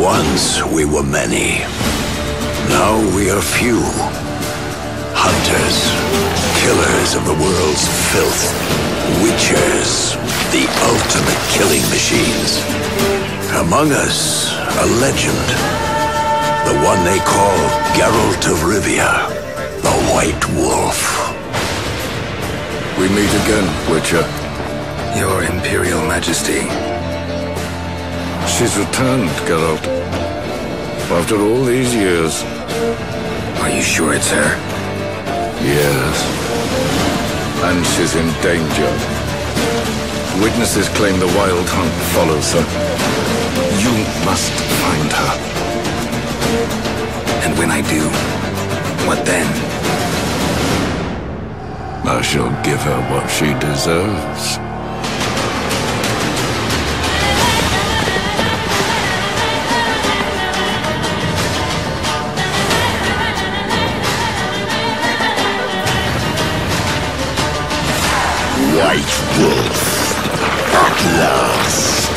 Once we were many. Now we are few. Hunters, killers of the world's filth. Witchers, the ultimate killing machines. Among us, a legend. The one they call Geralt of Rivia, the White Wolf. We meet again, Witcher. Your Imperial Majesty. She's returned, Geralt. After all these years. Are you sure it's her? Yes. And she's in danger. Witnesses claim the Wild Hunt follows her. You must find her. And when I do, what then? I shall give her what she deserves. White Wolf, at last.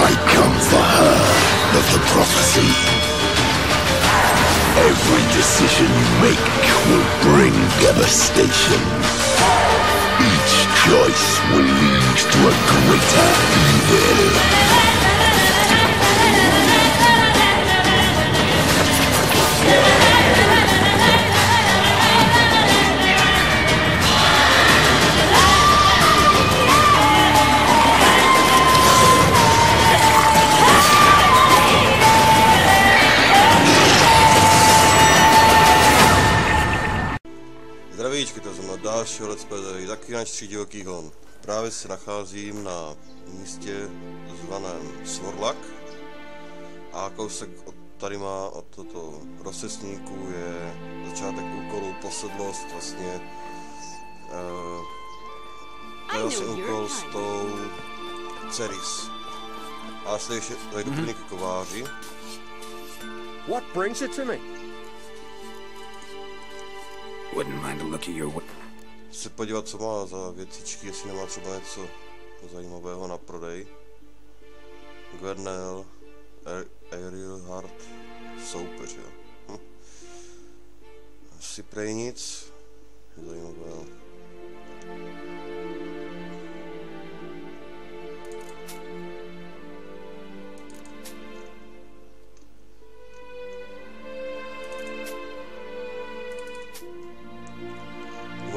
I come for her of the prophecy. Every decision you make will bring devastation. Each choice will lead to a greater evil. Zdravíčky, to znamená dalšího Letsplay Zaklínač Divoký Hon. Právě se nacházím na místě zvaném Svorlak a kousek tady má od toto rozcestníku je začátek úkolu Posedlost, vlastně to je vlastně úkol s tou Cerys. A se ještě tady doplně k kováři. What brings it to me? Wouldn't mind a look at your... Se podívat, co má za věcičky, jestli nemá třeba něco zajímavého na prodej. Gwernel, Ariel Hart, soupeř, jo. Asi prej nic zajímavého.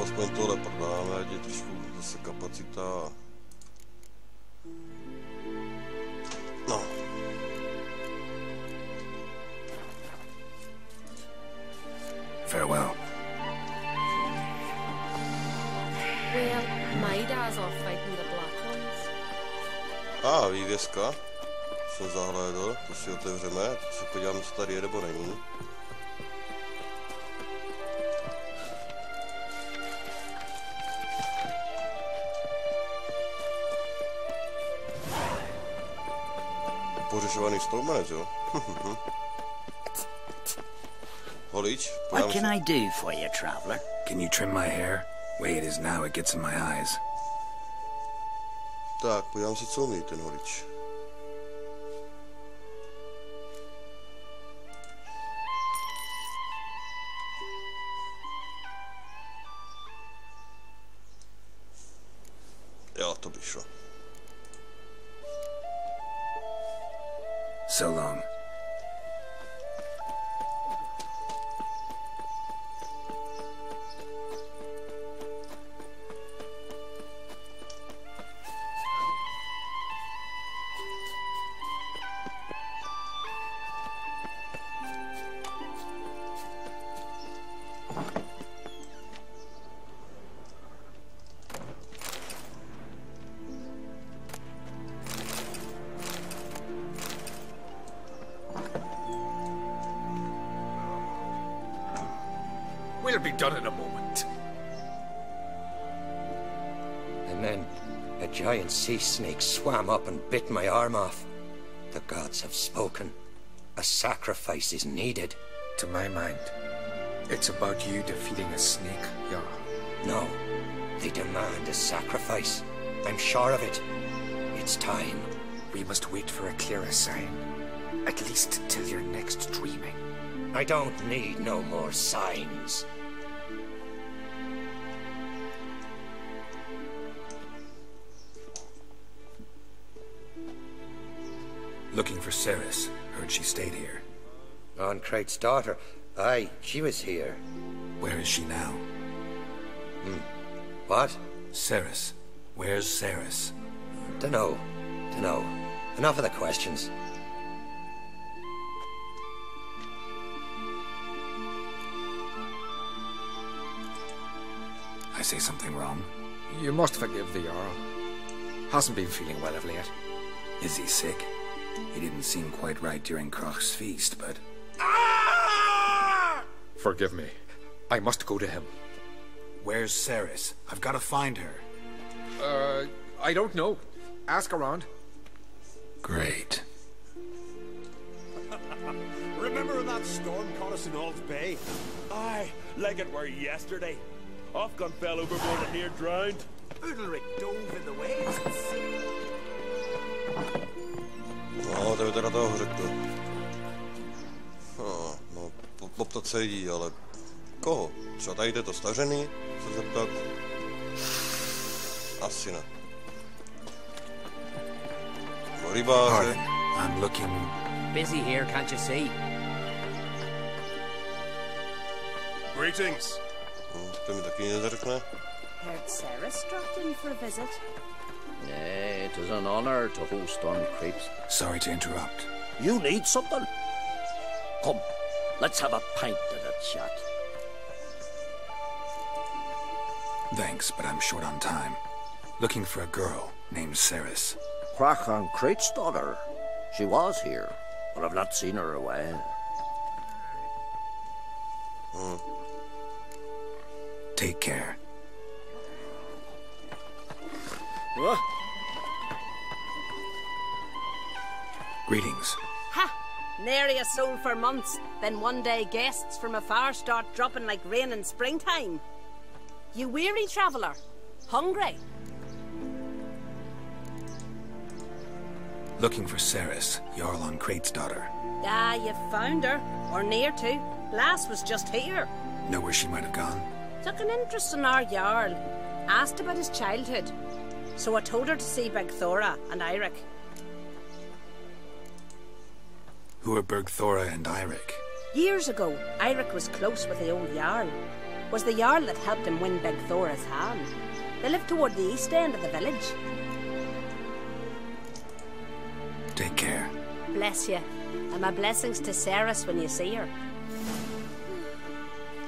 Aspoň tohle prodáme, ať je trošku zase kapacita. No. Farewell. Well, my dad's off fighting the Black Ones. Vývězka. Jsem zahlédl, to si otevřeme, teď se podíváme, co tady je nebo není. Pořešovaný stoupenec, jo? Holič, What can I do for you, traveler? Can you trim my hair? Way it is now, it gets in my eyes. Tak, podívám se, co umí ten holič. Jo, to by šlo. So long. We'll be done in a moment. And then a giant sea snake swam up and bit my arm off. The gods have spoken. A sacrifice is needed. To my mind, it's about you defeating a snake, yeah. No, they demand a sacrifice. I'm sure of it. It's time. We must wait for a clearer sign. At least till your next dreaming. I don't need no more signs. Looking for Cerys. Heard she stayed here. On Crate's daughter. Aye, she was here. Where is she now? What? Cerys. Where's Cerys? Dunno. Enough of the questions. I say something wrong? You must forgive the Jarl. Hasn't been feeling well of late. Is he sick? He didn't seem quite right during Kroch's feast, but... Forgive me. I must go to him. Where's Cerys? I've got to find her. I don't know. Ask around. Great. Remember when that storm caught us in Ald's Bay? Aye, like it were yesterday. Ofcon fell overboard and near drowned. Udalric dove in the waves and sea. No, to je teda toho řekl. No, poptat se jí, ale koho? Třeba tady to stařený? Se zeptat? Asi ne. No, rybáře. I'm looking... Busy here, can't you see? Greetings. To mi taky neřekne. Heard Cerys dropped in for a visit. Nay, it is an honor to host on Crepes. Sorry to interrupt. You need something? Come, let's have a pint and a chat. Thanks, but I'm short on time. Looking for a girl named Cerys. Crach on Crate's daughter. She was here, but I've not seen her a while. Take care. What? Greetings. Ha! Nary a soul for months. Then one day guests from afar start dropping like rain in springtime. You weary traveller? Hungry? Looking for Cerys, Jarl on Crate's daughter. Ah, you've found her. Or near to. Lass was just here. Know where she might have gone? Took an interest in our Jarl. Asked about his childhood. So I told her to see Beg Thora and Eirik. Who are Bergthora and Eirik? Years ago, Eirik was close with the old Jarl. Was the Jarl that helped him win Beg Thora's hand. They lived toward the east end of the village. Take care. Bless you. And my blessings to Cerys when you see her.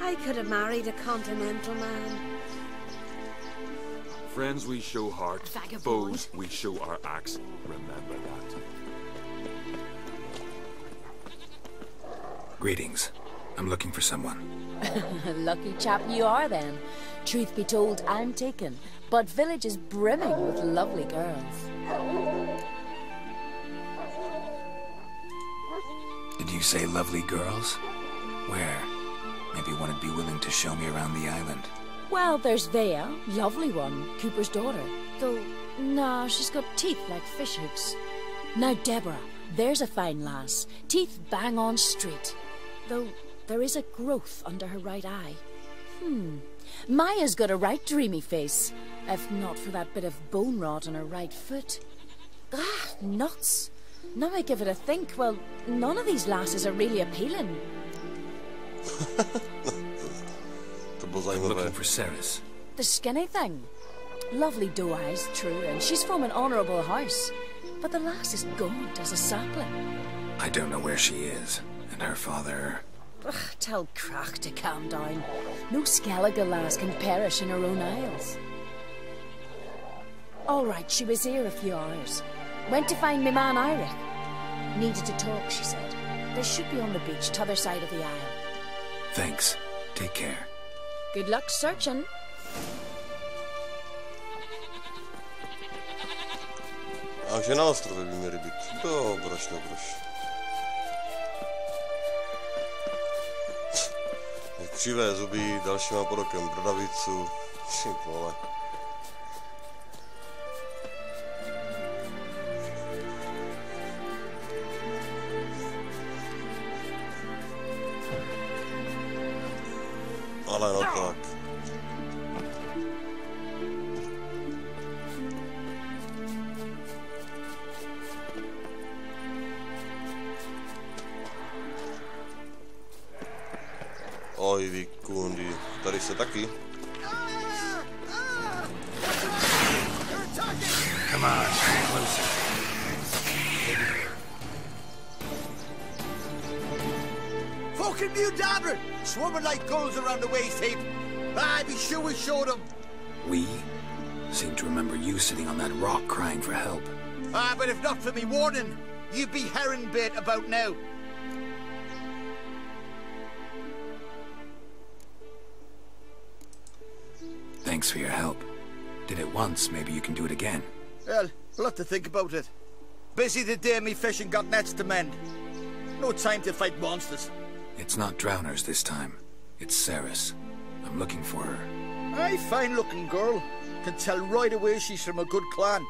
I could have married a continental man. Friends we show heart, Vagabond. foes we show our axe. Remember that. Greetings. I'm looking for someone. Lucky chap you are then. Truth be told, I'm taken, but village is brimming with lovely girls. Did you say lovely girls? Where? Maybe one would be willing to show me around the island. Well, there's Vea, lovely one, Cooper's daughter. Though, nah, she's got teeth like fish hooks. Now Deborah, there's a fine lass, teeth bang on straight. Though, there is a growth under her right eye. Maya's got a right dreamy face, if not for that bit of bone rot on her right foot. Ah, nuts. Now I give it a think, well, none of these lasses are really appealing. I'm looking for Cerys. The skinny thing. Lovely doe eyes, true, and she's from an honourable house. But the lass is gaunt as a sapling. I don't know where she is, and her father... Ugh, tell Crach to calm down. No Skellige lass can perish in her own isles. All right, she was here a few hours. Went to find me man Eirik. Needed to talk, she said. They should be on the beach, t'other side of the isle. Thanks. Take care. Good luck searching. A že na ostrově by měly být. Dobroš. Křivé zuby, další má pod okem bradavicu. Ty vole. Ale no tak. Oj, vy kundi, tady se taky. Come on, closer. Fucking mudabra! Swarming like gulls around the waist heap. I'd be sure we showed them. We seem to remember you sitting on that rock crying for help. But if not for me warning, you'd be herring bait about now. Thanks for your help. Did it once, maybe you can do it again. Well, we'll have to think about it. Busy the day me fishing got nets to mend. No time to fight monsters. It's not drowners this time. It's Cerys. I'm looking for her. Aye, fine-looking girl. Can tell right away she's from a good clan.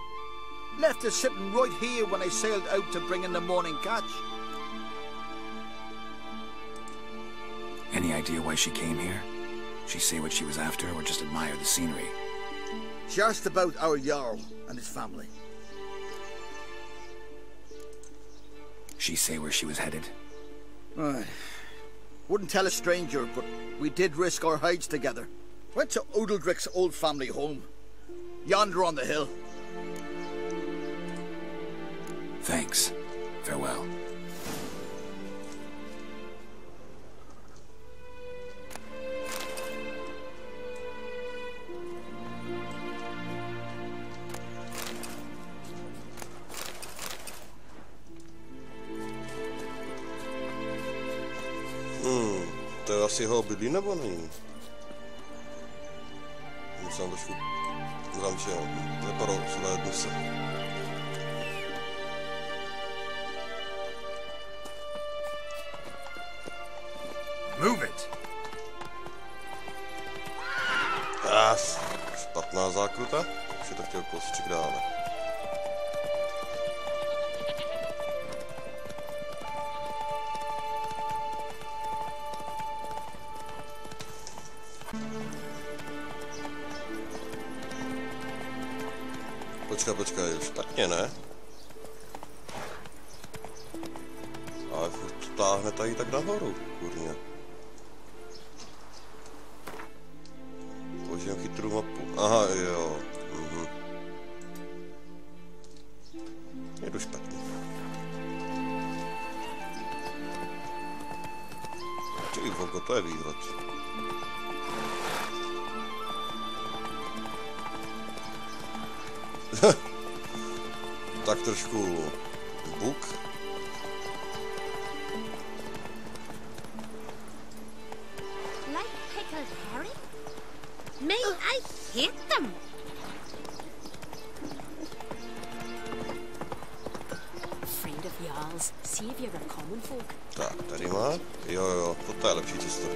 Left her sitting right here when I sailed out to bring in the morning catch. Any idea why she came here? She say what she was after, or just admire the scenery? She asked about our Jarl and his family. She say where she was headed? Wouldn't tell a stranger, but we did risk our hides together. Went to Udalrikov's old family home. Yonder on the hill. Thanks. Farewell. To je asi jeho bydlí, nebo není? Musím trošku zamčeno. Vypadalo, zhlédnu se. Move it! Špatná zákruta. Už je to chtěl kousíček dále. Počkej, špatně, ne? Ale furt to táhne tady tak nahoru, kurně. Použijem chytrou mapu. Aha, jo. Jedu špatně. Ty vogo, to je výhled. Tak trošku buk. Like pickled herring? Me, I hate them. Friend of Jarl's, savior of common folk. Tak, tady má. Jo, toto je lepší cesta.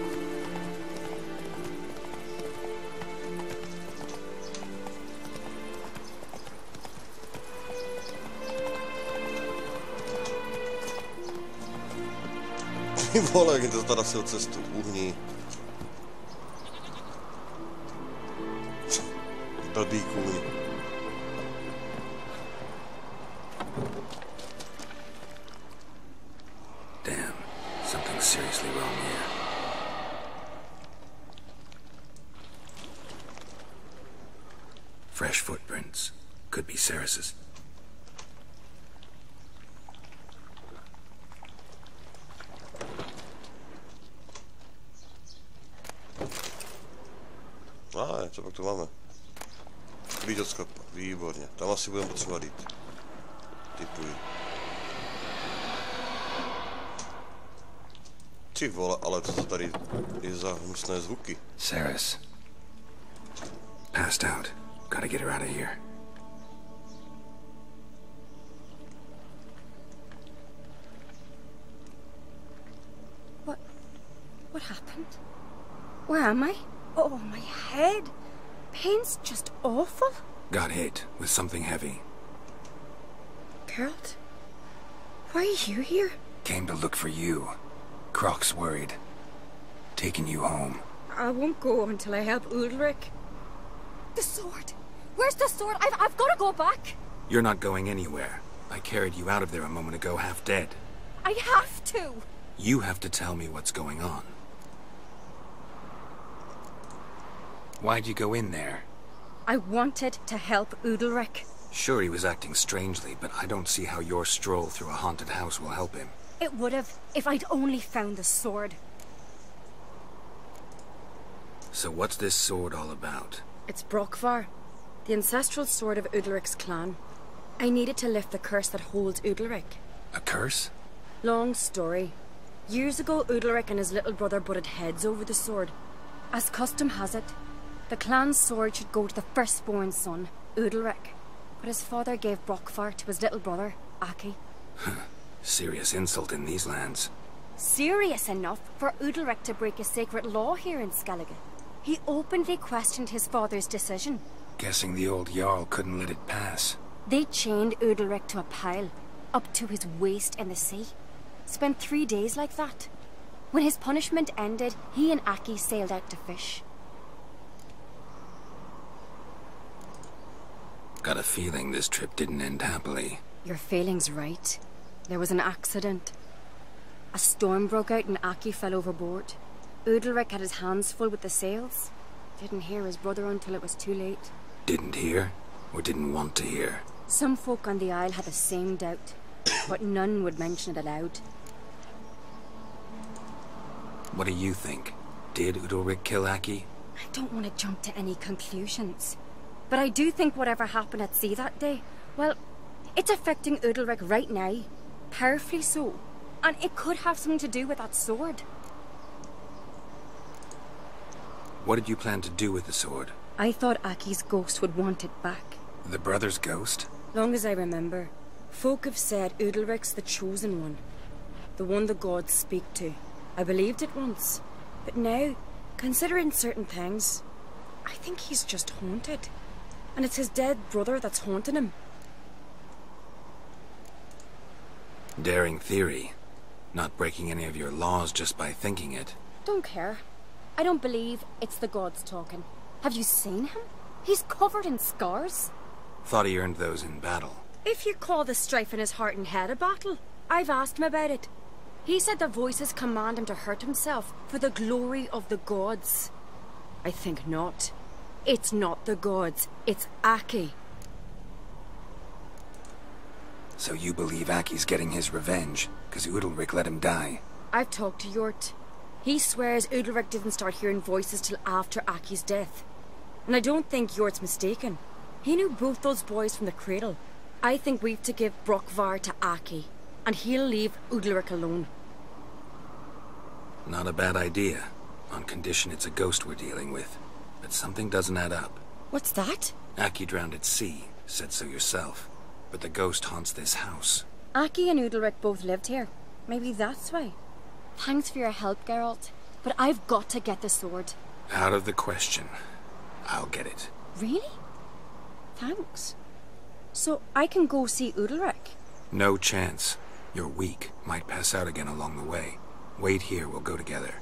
Vole, jak je to teda sil cestu, uhní. Blbý kůň. Damn, something seriously wrong here. Fresh footprints. Could be Cerys's. Co pak to máme? Klíč od sklepa, výborně. Tam asi budeme potřebovat jít. Typuji. Ty vole, ale co to tady je za hnusné zvuky? Cerys. Passed out. Gotta get her out of here. What happened? Where am I? Oh, my head. Pain's just awful. Got hit with something heavy. Geralt? Why are you here? Came to look for you. Croc's worried. Taking you home. I won't go until I help Udalrik. The sword! Where's the sword? I've got to go back! You're not going anywhere. I carried you out of there a moment ago half dead. I have to! You have to tell me what's going on. Why'd you go in there? I wanted to help Udalrik. Sure, he was acting strangely, but I don't see how your stroll through a haunted house will help him. It would have, if I'd only found the sword. So what's this sword all about? It's Brokvar, the ancestral sword of Udalrik's clan. I needed to lift the curse that holds Udalrik. A curse? Long story. Years ago, Udalrik and his little brother butted heads over the sword. As custom has it, the clan's sword should go to the firstborn son, Udalrik. But his father gave Brokvar to his little brother, Aki. Serious insult in these lands. Serious enough for Udalrik to break a sacred law here in Skellige. He openly questioned his father's decision. Guessing the old Jarl couldn't let it pass. They chained Udalrik to a pile, up to his waist in the sea. Spent 3 days like that. When his punishment ended, he and Aki sailed out to fish. Got a feeling this trip didn't end happily. Your feeling's right. There was an accident. A storm broke out and Aki fell overboard. Udalrik had his hands full with the sails. Didn't hear his brother until it was too late. Didn't hear? Or didn't want to hear? Some folk on the Isle had the same doubt, but none would mention it aloud. What do you think? Did Udalrik kill Aki? I don't want to jump to any conclusions. But I do think whatever happened at sea that day, well, it's affecting Udalrik right now. Powerfully so. And it could have something to do with that sword. What did you plan to do with the sword? I thought Aki's ghost would want it back. The brother's ghost? Long as I remember, folk have said Udalrik's the chosen one. The one the gods speak to. I believed it once. But now, considering certain things, I think he's just haunted. And it's his dead brother that's haunting him. Daring theory. Not breaking any of your laws just by thinking it. Don't care. I don't believe it's the gods talking. Have you seen him? He's covered in scars. Thought he earned those in battle. If you call the strife in his heart and head a battle, I've asked him about it. He said the voices command him to hurt himself for the glory of the gods. I think not. It's not the gods, it's Aki. So you believe Aki's getting his revenge, because Udalrik let him die? I've talked to Yort. He swears Udalrik didn't start hearing voices till after Aki's death. And I don't think Yort's mistaken. He knew both those boys from the cradle. I think we've to give Brokvar to Aki, and he'll leave Udalrik alone. Not a bad idea, on condition it's a ghost we're dealing with. But something doesn't add up. What's that? Aki drowned at sea, said so yourself. But the ghost haunts this house. Aki and Udalrik both lived here. Maybe that's why. Thanks for your help, Geralt. But I've got to get the sword. Out of the question. I'll get it. Really? Thanks. So I can go see Udalrik? No chance. You're weak. Might pass out again along the way. Wait here, we'll go together.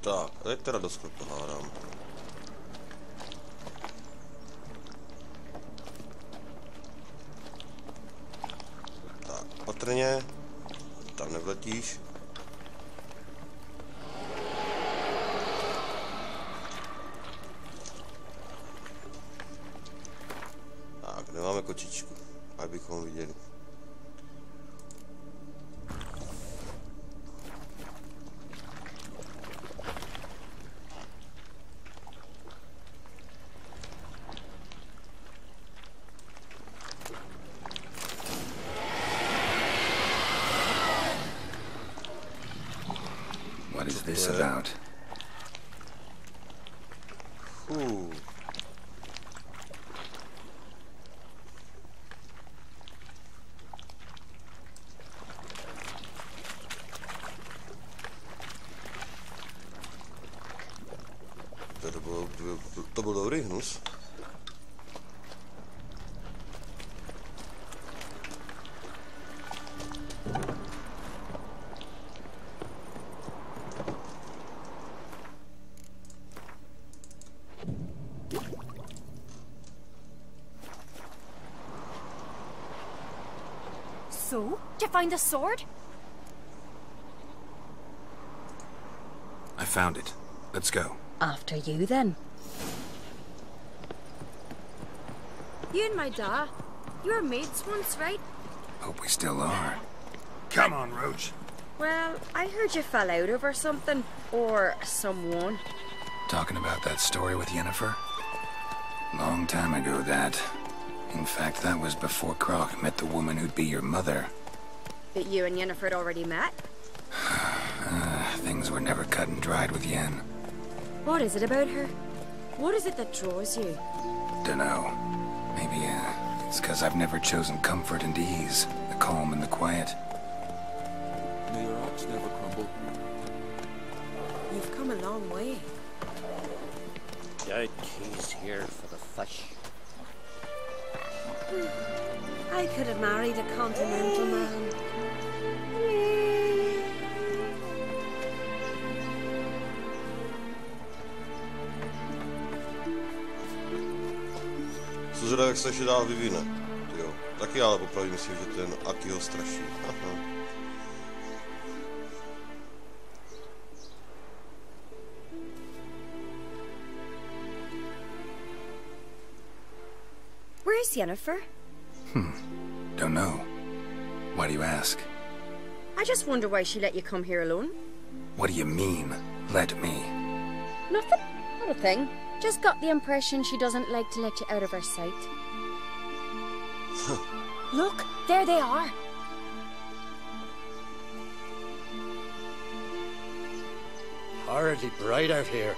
Tak, a teď teda dost to hádám. Tak, patrně. Tam nevletíš. Tak, kde máme kočičku? Abychom viděli. What is this about? To byl dobrý hnus. So, did you find the sword? I found it. Let's go. After you, then. You and my da, you were mates once, right? Hope we still are. Come on, Roach. Well, I heard you fell out over something. Or someone. Talking about that story with Yennefer? Long time ago, that. In fact, that was before Croc met the woman who'd be your mother. But you and Yennefer had already met? Things were never cut and dried with Yen. What is it about her? What is it that draws you? Dunno. Maybe, it's because I've never chosen comfort and ease, the calm and the quiet. May your ox never crumble. You've come a long way. Don't tease here for the fish. I could have married a continental man. Co zvědavý, jak se ještě dál vyvine. Jo. Taky ale popravdě myslím, že ten Aki ho straší. Where's Yennefer? Don't know. Why do you ask? I just wonder why she let you come here alone. What do you mean, let me? Nothing. Not a thing. Just got the impression she doesn't like to let you out of her sight. Look, there they are. Horridly bright out here.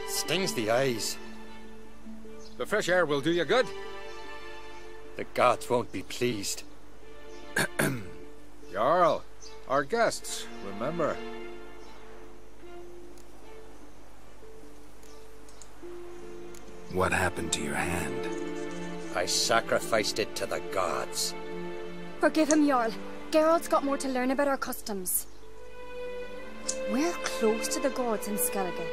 Stings the eyes. The fresh air will do you good. The gods won't be pleased. Jarl, our guests, remember. What happened to your hand? I sacrificed it to the gods. Forgive him, Jarl. Geralt's got more to learn about our customs. We're close to the gods in Skellige,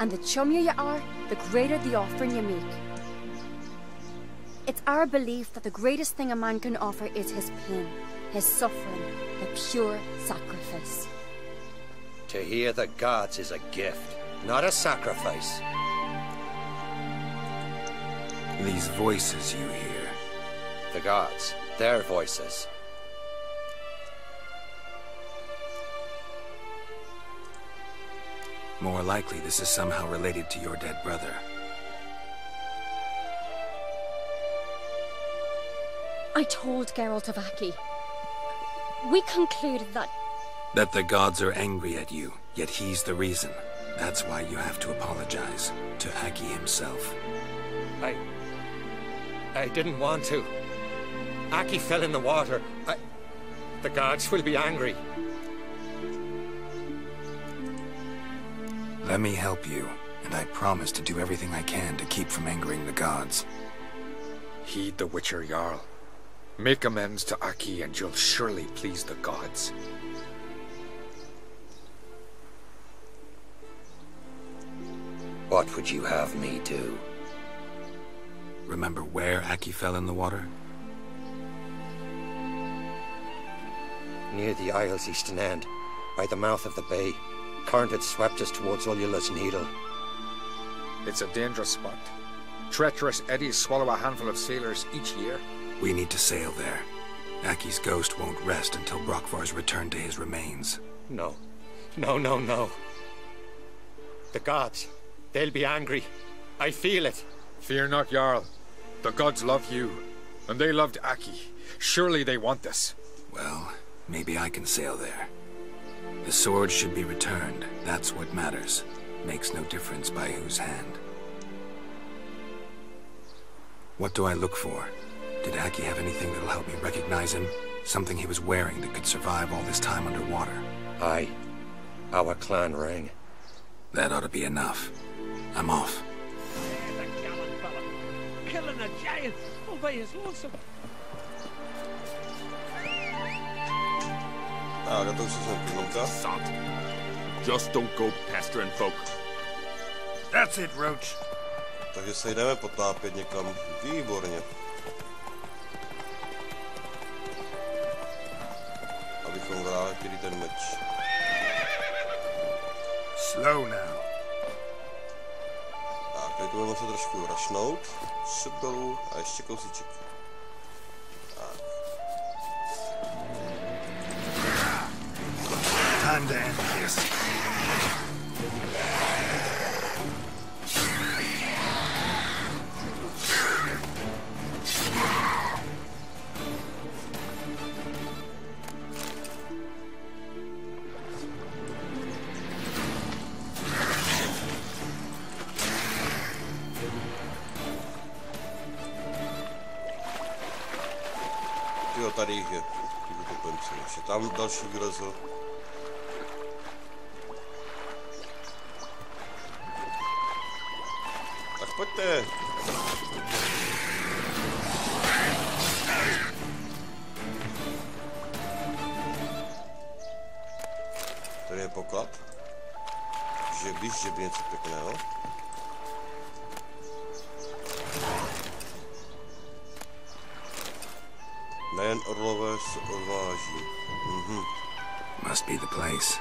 and the chummier you are, the greater the offering you make. It's our belief that the greatest thing a man can offer is his pain, his suffering, the pure sacrifice. To hear the gods is a gift, not a sacrifice. These voices you hear. The gods, their voices. More likely this is somehow related to your dead brother. I told Geralt of Aki. We concluded that... That the gods are angry at you, yet he's the reason. That's why you have to apologize to Aki himself. I didn't want to. Aki fell in the water. The gods will be angry. Let me help you, and I promise to do everything I can to keep from angering the gods. Heed the Witcher, Jarl. Make amends to Aki and you'll surely please the gods. What would you have me do? Remember where Aki fell in the water? Near the Isle's eastern end, by the mouth of the bay. Current had swept us towards Ullula's Needle. It's a dangerous spot. Treacherous eddies swallow a handful of sailors each year. We need to sail there. Aki's ghost won't rest until Brokvar's returned to his remains. No. No. The gods, they'll be angry. I feel it. Fear not, Jarl. The gods love you, and they loved Aki. Surely they want this. Well, maybe I can sail there. The sword should be returned. That's what matters. Makes no difference by whose hand. What do I look for? Did Aki have anything that'll help me recognize him? Something he was wearing that could survive all this time underwater? Aye. Our clan ring. That ought to be enough. I'm off. There's a gallant fella. Killing a giant all by his lonesome. Tak, to už jsem pínomka. Just don't go pestering folk. That's it, Roach. Takže se jdeme potápět někam. Výborně. abychom vrátili ten meč. Slow now. Tak, tady to budeme se trošku rašnout. Šup dolů a ještě kousíček. Tak. Time to end this. Jo, tady jich je. Ještě tam další vylezl. Tak pojďte. Tady je poklad. Že víš, že by něco pěkného. Nejen orlové se odváží. Must be the place.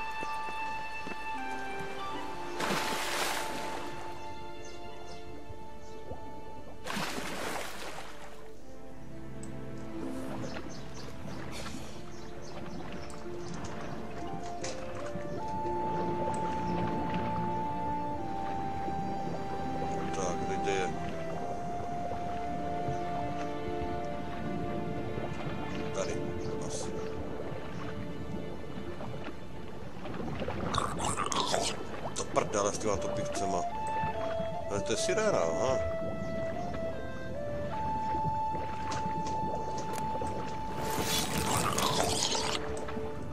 Tak, kde je? Tady, asi. To prdele s těma topivcema. Ale to je siréna, aha.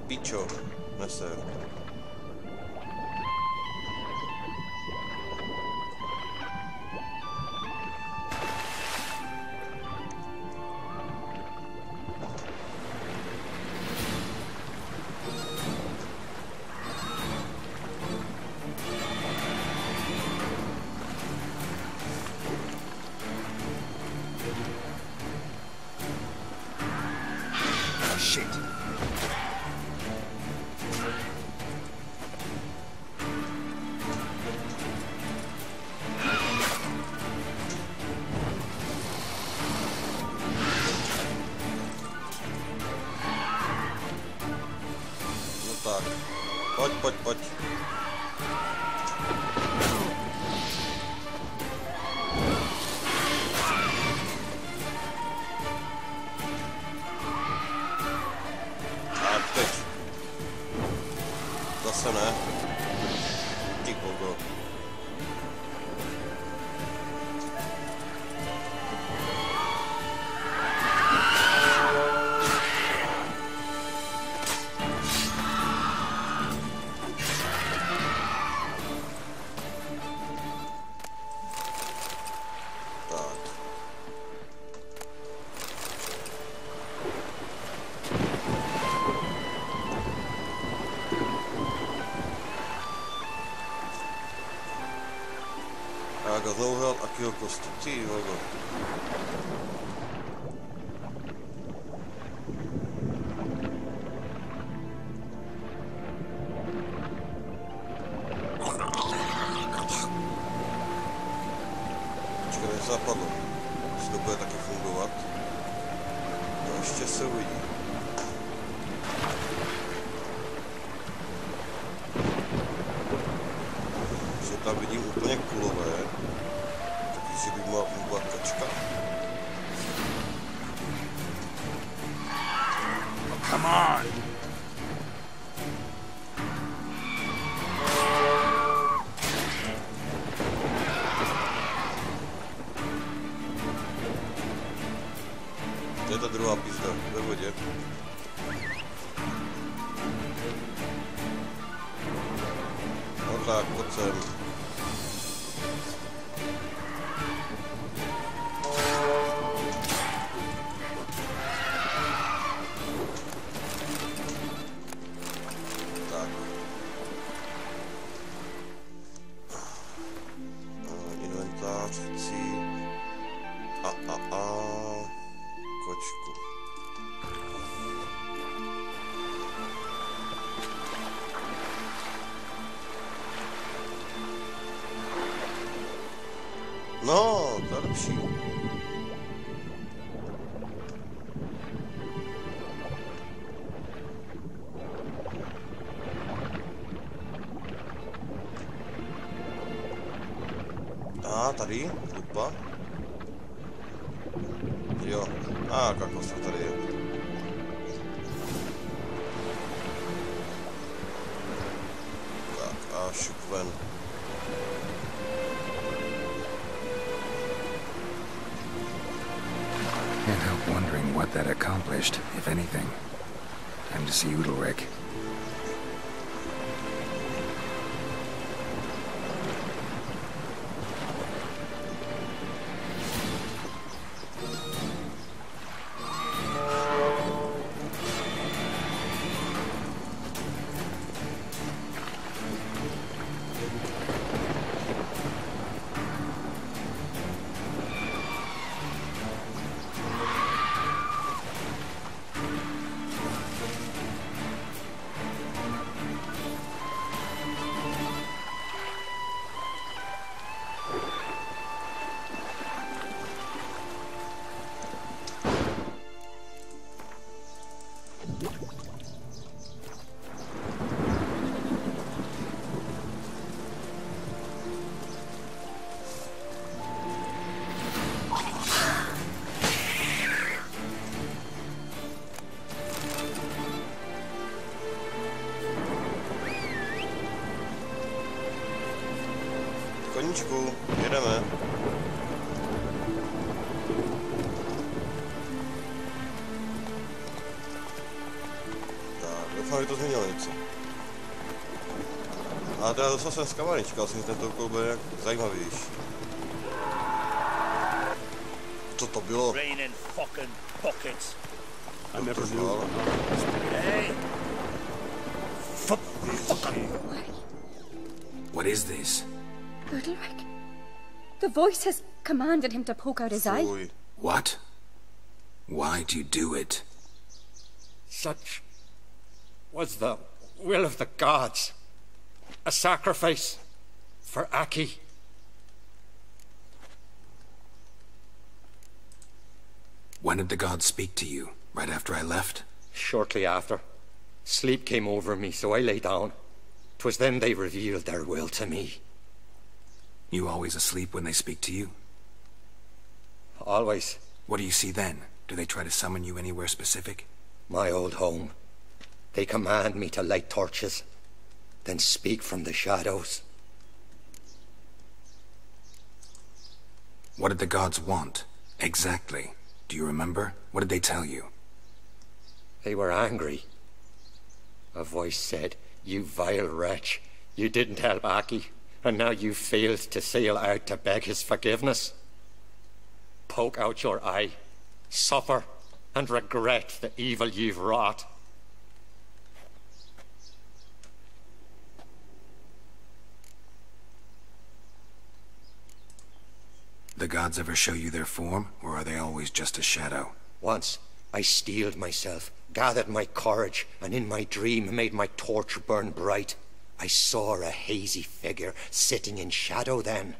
Pičo, neser. Shit. No tak, pojď. A teď. Zase ne. Ty bogo. Jak znovu hrát akýho kostu, ty vogo. Počkej, než zapadlo. Jestli to bude taky fungovat. To ještě se uvidí. Že tam vidím úplně kulové. Že by mohla fungovat kačka. Come on! To je ta druhá pizda ve vodě. No tak, pojď sem. No, to je lepší. A tady, lupa. Jo, a kakos to tady je. Tak a šup ven. Can't help wondering what that accomplished, if anything. Time to see Udalrik. Koníčku, jedeme. Tak, doufám, že to změnilo něco. A teda dostal jsem z kavárnička, asi tento úkol bude nějak zajímavější. Co to bylo? Hey! What is this? Udalrik. The voice has commanded him to poke out his eye. What? Why do you do it? Such was the will of the gods. A sacrifice for Aki. When did the gods speak to you? Right after I left? Shortly after. Sleep came over me, so I lay down. 'Twas then they revealed their will to me. You always asleep when they speak to you? Always. What do you see then? Do they try to summon you anywhere specific? My old home. They command me to light torches, then speak from the shadows. What did the gods want? Exactly. Do you remember? What did they tell you? They were angry. A voice said, "You vile wretch, you didn't help Aki, and now you failed to sail out to beg his forgiveness. Poke out your eye, suffer, and regret the evil you've wrought." The gods ever show you their form, or are they always just a shadow? Once, I steeled myself, gathered my courage, and in my dream made my torch burn bright. I saw a hazy figure sitting in shadow then.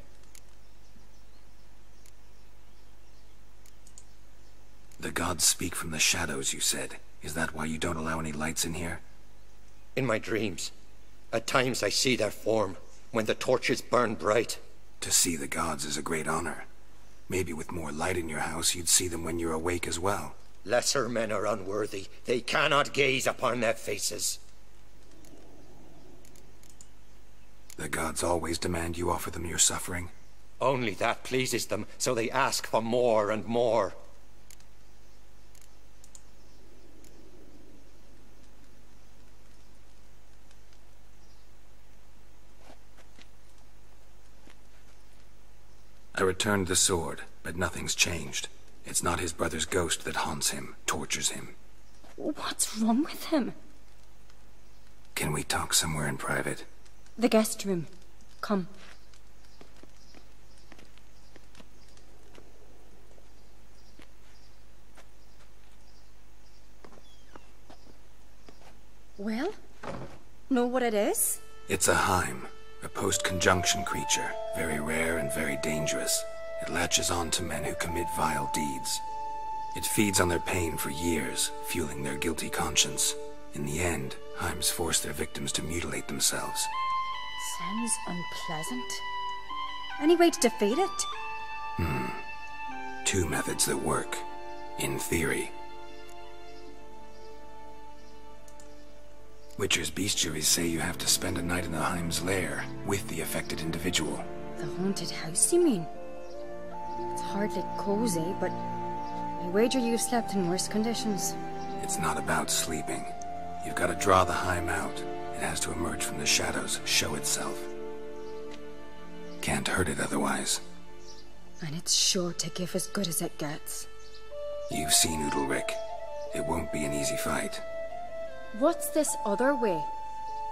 The gods speak from the shadows, you said. Is that why you don't allow any lights in here? In my dreams. At times I see their form, when the torches burn bright. To see the gods is a great honor. Maybe with more light in your house, you'd see them when you're awake as well. Lesser men are unworthy. They cannot gaze upon their faces. The gods always demand you offer them your suffering? Only that pleases them, so they ask for more and more. I returned the sword, but nothing's changed. It's not his brother's ghost that haunts him, tortures him. What's wrong with him? Can we talk somewhere in private? The guest room. Come. Well, know what it is? It's a Heim, a post-conjunction creature, very rare and very dangerous. It latches on to men who commit vile deeds. It feeds on their pain for years, fueling their guilty conscience. In the end, Heims force their victims to mutilate themselves. Sounds unpleasant. Any way to defeat it? Two methods that work. In theory. Witcher's bestiaries say you have to spend a night in the Heims lair with the affected individual. The haunted house, you mean? It's hardly cozy, but I wager you've slept in worse conditions. It's not about sleeping. You've got to draw the Heim out. It has to emerge from the shadows, show itself. Can't hurt it otherwise. And it's sure to give as good as it gets. You've seen Udalrik. It won't be an easy fight. What's this other way?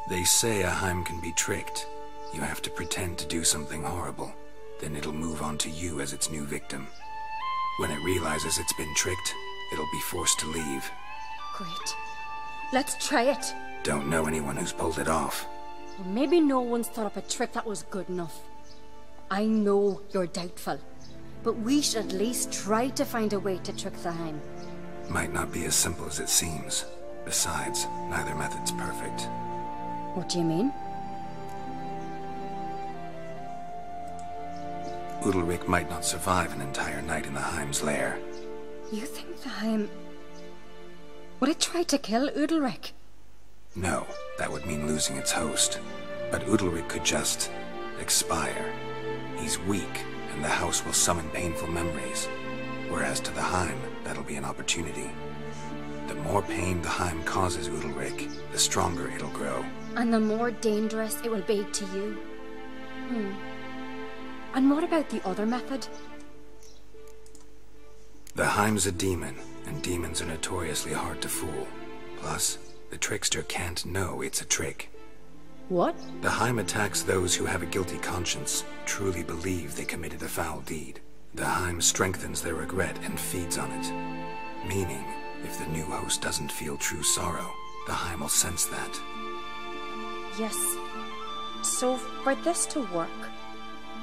They say a Heim can be tricked. You have to pretend to do something horrible. Then it'll move on to you as its new victim. When it realizes it's been tricked, it'll be forced to leave. Great. Let's try it. Don't know anyone who's pulled it off. Well, maybe no one's thought up a trick that was good enough. I know you're doubtful, but we should at least try to find a way to trick the Heim. Might not be as simple as it seems. Besides, neither method's perfect. What do you mean? Udalrik might not survive an entire night in the Heim's lair. You think the Heim... would it try to kill Udalrik? No, that would mean losing its host. But Udalrik could just... expire. He's weak, and the house will summon painful memories. Whereas to the Heim, that'll be an opportunity. The more pain the Heim causes Udalrik, the stronger it'll grow. And the more dangerous it will be to you. And what about the other method? The Heim's a demon, and demons are notoriously hard to fool. Plus, the trickster can't know it's a trick. What? The Heim attacks those who have a guilty conscience, truly believe they committed a foul deed. The Heim strengthens their regret and feeds on it. Meaning, if the new host doesn't feel true sorrow, the Heim will sense that. Yes. So, for this to work,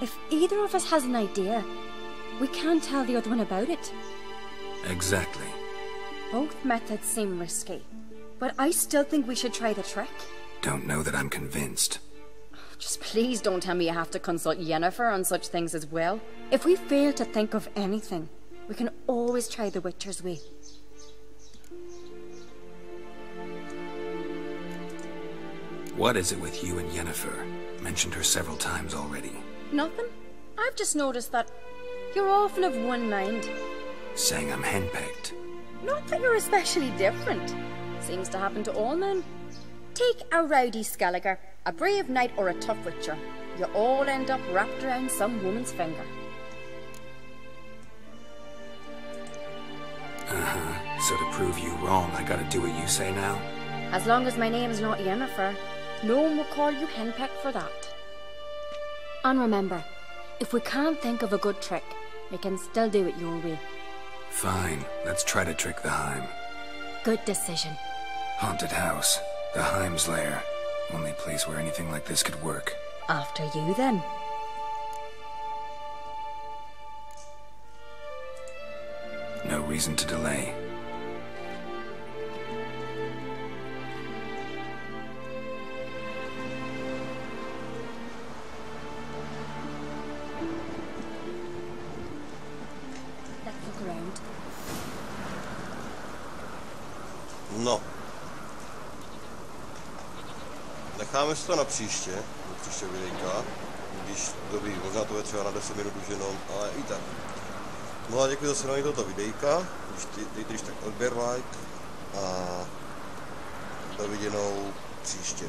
if either of us has an idea, we can't tell the other one about it. Exactly. Both methods seem risky, but I still think we should try the trick. Don't know that I'm convinced. Just please don't tell me you have to consult Yennefer on such things as well. If we fail to think of anything, we can always try the Witcher's way. What is it with you and Yennefer? Mentioned her several times already. Nothing. I've just noticed that you're often of one mind. Saying I'm henpecked. Not that you're especially different. Seems to happen to all men. Take a rowdy Skelliger, a brave knight or a tough witcher. You all end up wrapped around some woman's finger. So to prove you wrong, I gotta do what you say now? As long as my name's not Yennefer, no one will call you henpecked for that. And remember, if we can't think of a good trick, we can still do it your way. Fine, let's try to trick the Heim. Good decision. Haunted house, the Heim's lair. Only place where anything like this could work. After you, then. No reason to delay. Let's look around. No. Necháme si to na příště, do příště videjka, když dobrý, možná to je třeba na 10 minut už jenom, ale i tak. No a děkuji za sledování tohoto videjka, když tak odběr, like a doviděnou příště.